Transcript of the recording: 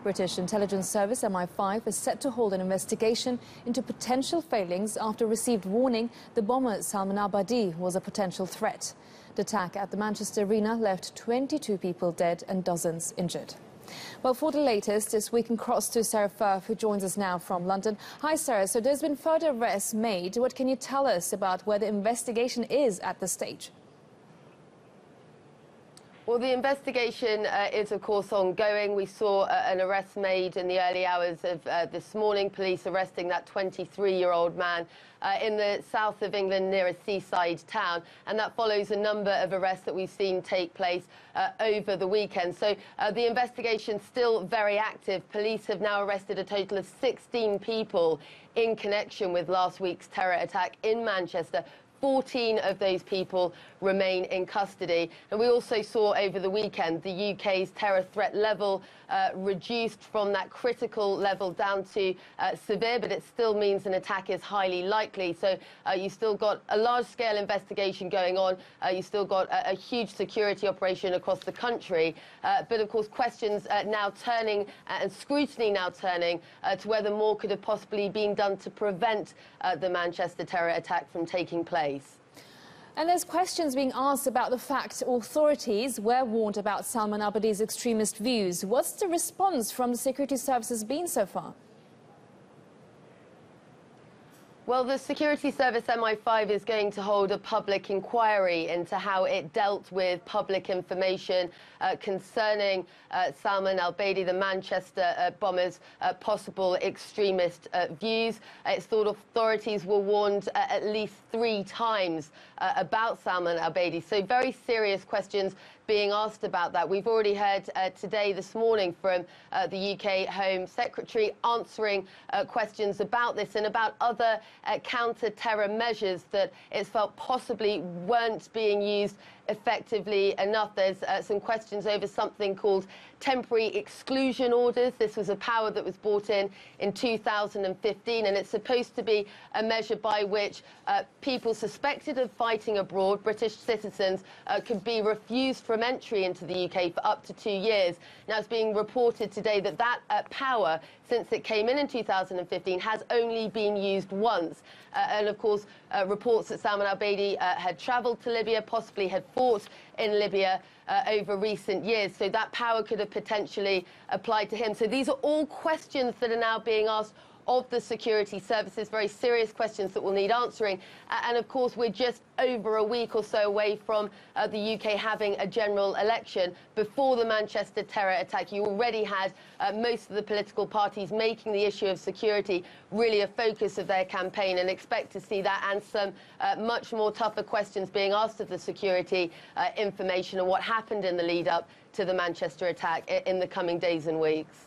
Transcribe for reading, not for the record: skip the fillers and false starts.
British intelligence service MI5 is set to hold an investigation into potential failings after received warning the bomber Salman Abadi was a potential threat. The attack at the Manchester Arena left 22 people dead and dozens injured. Well, for the latest, this we can cross to Sarah Firth, who joins us now from London. Hi, Sarah. So there's been further arrests made. What can you tell us about where the investigation is at this stage? Well, the investigation is, of course, ongoing. We saw an arrest made in the early hours of this morning, police arresting that 23-year-old man in the south of England near a seaside town. And that follows a number of arrests that we've seen take place over the weekend. So the investigation's still very active. Police have now arrested a total of 16 people in connection with last week's terror attack in Manchester. 14 of those people remain in custody. And we also saw over the weekend the UK's terror threat level reduced from that critical level down to severe, but it still means an attack is highly likely. So you've still got a large-scale investigation going on. You've still got a huge security operation across the country. But, of course, questions now turning and scrutiny now turning to whether more could have possibly been done to prevent the Manchester terror attack from taking place. And there's questions being asked about the fact authorities were warned about Salman Abadi's extremist views. What's the response from the security services been so far? Well, the security service MI5 is going to hold a public inquiry into how it dealt with public information concerning Salman al-Abadi, the Manchester bomber's possible extremist views. It's thought authorities were warned at least 3 times about Salman al-Abadi. So very serious questions being asked about that. We've already heard today, this morning, from the UK Home Secretary answering questions about this and about other counter-terror measures that it's felt possibly weren't being used effectively enough. There's some questions over something called temporary exclusion orders. This was a power that was brought in 2015, and it's supposed to be a measure by which people suspected of fighting abroad, British citizens, could be refused from entry into the UK for up to 2 years. Now, it's being reported today that that power, since it came in 2015, has only been used once. And, of course, reports that Salman al-Abadi had travelled to Libya, possibly had fought in Libya over recent years. So that power could have potentially applied to him. So these are all questions that are now being asked of the security services, very serious questions that will need answering. And, of course, we're just over a week or so away from the UK having a general election. Before the Manchester terror attack, you already had most of the political parties making the issue of security really a focus of their campaign, and expect to see that and some much more tougher questions being asked of the security information and what happened in the lead-up to the Manchester attack in the coming days and weeks.